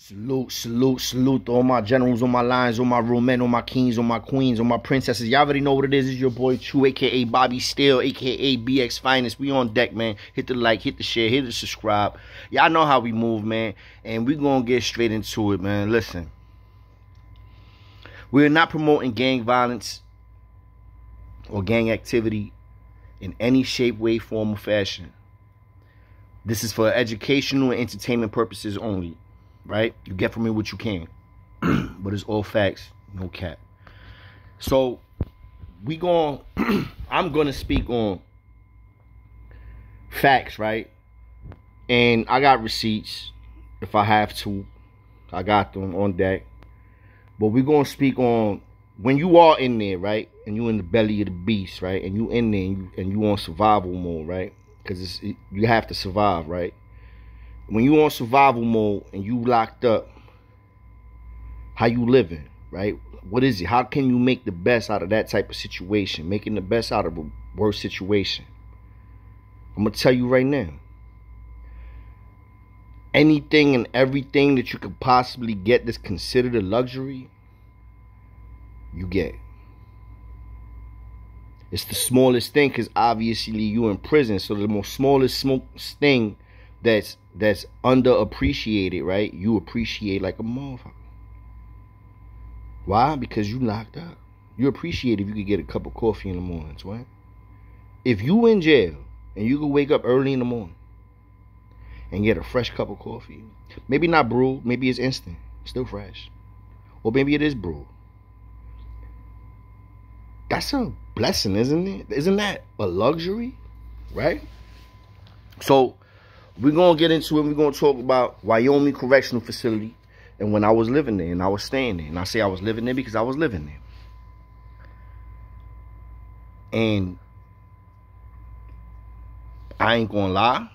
Salute, salute, salute to all my generals, all my lions, all my real men, all my kings, all my queens, all my princesses. Y'all already know what it is. It's your boy True, a.k.a. Bobby Steele, a.k.a. BX Finest. We on deck, man. Hit the like, hit the share, hit the subscribe. Y'all know how we move, man. And we gonna get straight into it, man. Listen. We're not promoting gang violence or gang activity in any shape, way, form, or fashion. This is for educational and entertainment purposes only. Right? You get from it what you can. But it's all facts, no cap. So I'm gonna speak on facts, right? And I got receipts if I have to. I got them on deck. But we're gonna speak on when you are in there, right? And you in the belly of the beast, right? And you in there and you on survival mode, right? Because you have to survive, right? When you on survival mode and you locked up, how you living, right? What is it? How can you make the best out of that type of situation? Making the best out of a worse situation. I'm going to tell you right now. Anything and everything that you could possibly get that's considered a luxury, you get. It's the smallest thing because obviously you in prison. So the most smallest thing that's underappreciated, right? You appreciate like a motherfucker. Why? Because you locked up. You appreciate if you could get a cup of coffee in the mornings, right? If you in jail and you can wake up early in the morning and get a fresh cup of coffee, maybe not brewed, maybe it's instant, still fresh, or maybe it is brewed. That's a blessing, isn't it? Isn't that a luxury, right? So we're going to get into it. We're going to talk about Wyoming Correctional Facility and when I was living there and I was staying there. And I say I was living there because I was living there. And I ain't going to lie.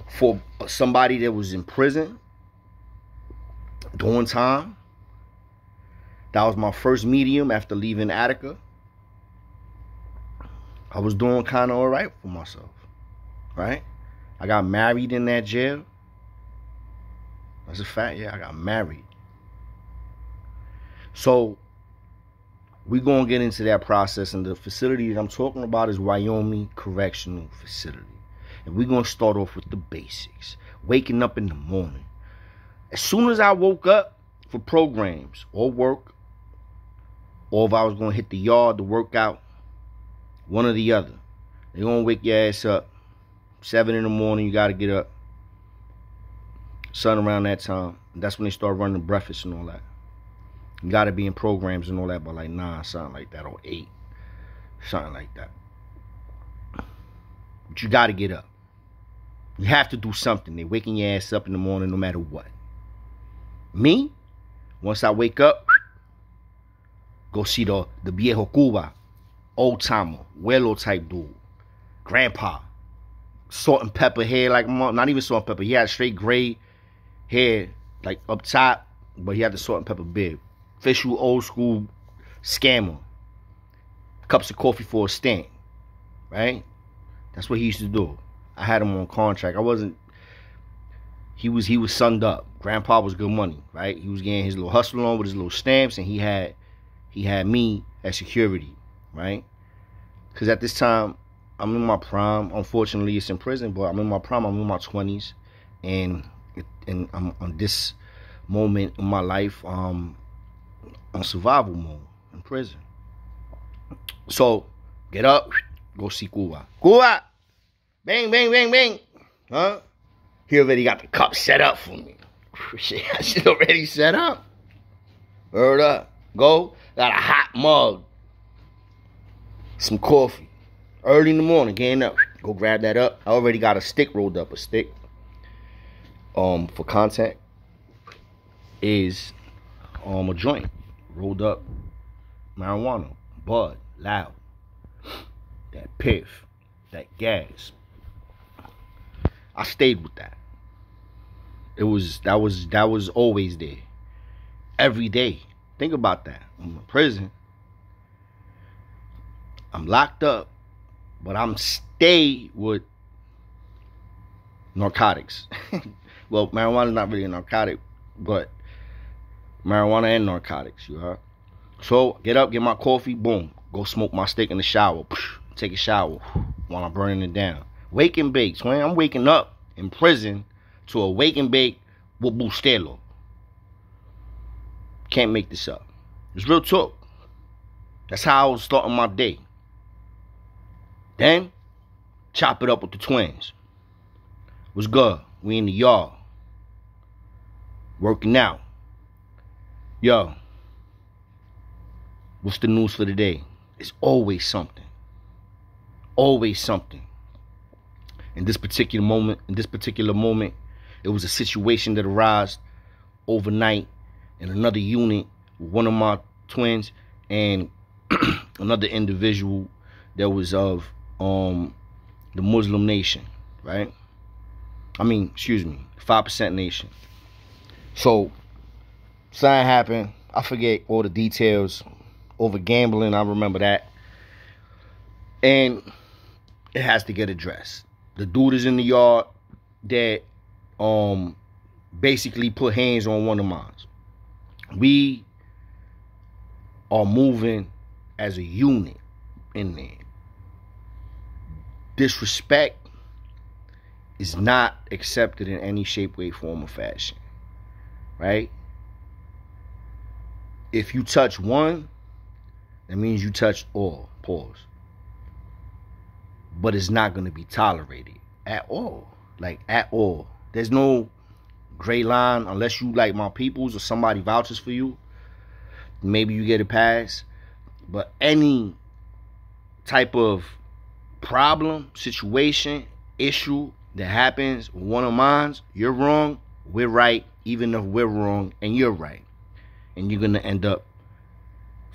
For somebody that was in prison doing time, that was my first medium after leaving Attica. I was doing kind of all right for myself, right? I got married in that jail. That's a fact, yeah, I got married. So, we're going to get into that process. And the facility that I'm talking about is Wyoming Correctional Facility. And we're going to start off with the basics. Waking up in the morning. As soon as I woke up for programs or work, or if I was going to hit the yard to work out, one or the other, they're going to wake your ass up. 7 in the morning, you got to get up. Sun around that time. That's when they start running breakfast and all that. You got to be in programs and all that by like 9, something like that, or 8. Something like that. But you got to get up. You have to do something. They're waking your ass up in the morning no matter what. Me, once I wake up, go see the viejo Cuba, old timer, Huelo type dude, grandpa. Salt and pepper hair, like not even salt and pepper. He had straight gray hair, like up top, but he had the salt and pepper beard. Official old school scammer. Cups of coffee for a stamp, right? That's what he used to do. I had him on contract. He was sunned up. Grandpa was good money, right? He was getting his little hustle on with his little stamps, and he had me as security, right? Because at this time, I'm in my prime. Unfortunately, it's in prison, but I'm in my prime. I'm in my 20s, and I'm on this moment in my life, on survival mode in prison. So, get up, go see Cuba. Cuba! Bang, bang, bang, bang! Huh? He already got the cup set up for me. Shit already set up. Word up. Go, got a hot mug. Some coffee. Early in the morning, getting up, go grab that up. I already got a stick rolled up. A stick, for contact, is a joint rolled up, marijuana, bud, loud, that piff, that gas. I stayed with that. That was always there, every day. Think about that. I'm in prison. I'm locked up. But I'm stay with narcotics. Well, marijuana is not really a narcotic, but marijuana and narcotics, you heard? So, get up, get my coffee, boom. Go smoke my stick in the shower. Take a shower while I'm burning it down. Wake and bake, twin. I'm waking up in prison to a wake and bake with Bustelo. Can't make this up. It's real talk. That's how I was starting my day. Then, chop it up with the twins. What's good? We in the yard. Working out. Yo. What's the news for the day? It's always something. Always something. In this particular moment, it was a situation that arose overnight in another unit with one of my twins and another individual that was of the Muslim nation, right? 5% nation. So, something happened. I forget all the details. Over gambling, I remember that. And it has to get addressed. The dude is in the yard that basically put hands on one of mine. We are moving as a unit in there. Disrespect is not accepted in any shape, way, form, or fashion. Right? If you touch one, that means you touched all. Pause. But it's not going to be tolerated at all. Like, at all. There's no gray line unless you like my peoples or somebody vouches for you. Maybe you get a pass. But any type of problem, situation, issue that happens with one of mine, you're wrong, we're right, even if we're wrong and you're right. And you're going to end up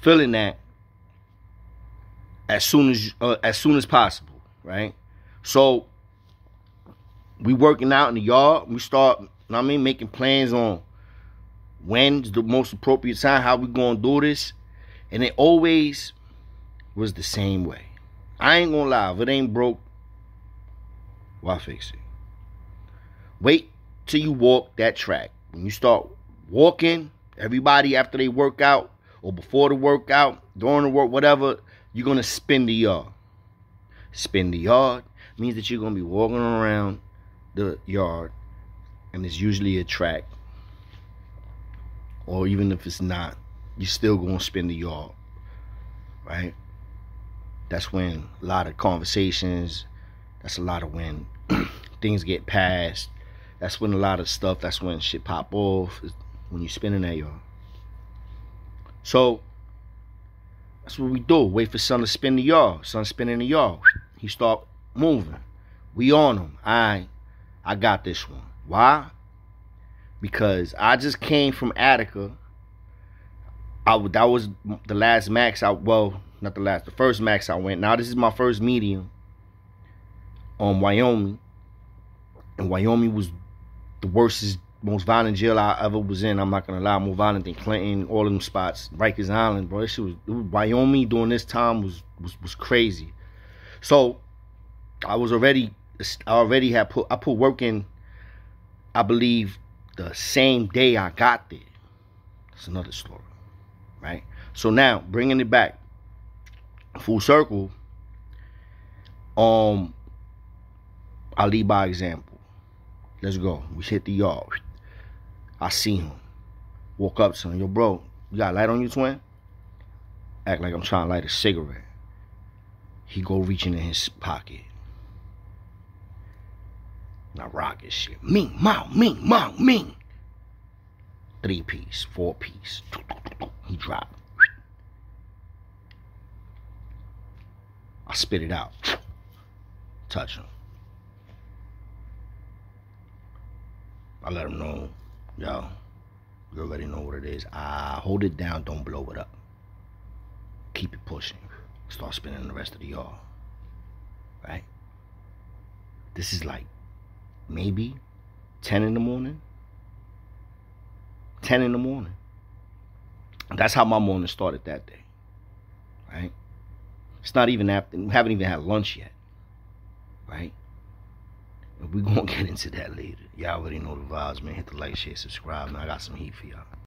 feeling that as soon as possible, right? So we working out in the yard. We start, making plans on when's the most appropriate time, how we gonna do this, and it always was the same way. I ain't gonna lie, if it ain't broke, why fix it? Wait till you walk that track. When you start walking, everybody after they work out or before the workout, during the work, whatever, you're going to spin the yard. Spin the yard means that you're going to be walking around the yard, and it's usually a track. Or even if it's not, you're still going to spin the yard. Right? That's when a lot of conversations, that's a lot of when things get passed. That's when a lot of stuff, that's when shit pop off, when you're spinning that yard. So, that's what we do. Wait for son to spin the yard. Son spinning the yard. He start moving. We on him. I got this one. Why? Because I just came from Attica. That was the last max the first max I went. Now this is my first medium on Wyoming. And Wyoming was the worst, most violent jail I ever was in. I'm not gonna lie, more violent than Clinton, all of them spots. Rikers Island, bro. It was Wyoming during this time was crazy. So I put work in, I believe, the same day I got there. That's another story. Right? So now, bringing it back full circle, I'll lead by example. Let's go. We hit the yard. I see him. Walk up to him. Yo, bro, you got a light on you, twin? Act like I'm trying to light a cigarette. He go reaching in his pocket. Now rock his shit. Ming, mao, ming, mao, ming. 3-piece, 4-piece. He dropped. I spit it out. Touch him. I let him know, yo, you already know what it is. Hold it down, don't blow it up. Keep it pushing. Start spinning the rest of the yard. Right? This is like maybe 10 in the morning. 10 in the morning. That's how my morning started that day. Right? It's not even after, we haven't even had lunch yet. Right? And we gonna get into that later. Y'all already know the vibes, man. Hit the like, share, subscribe, man. I got some heat for y'all.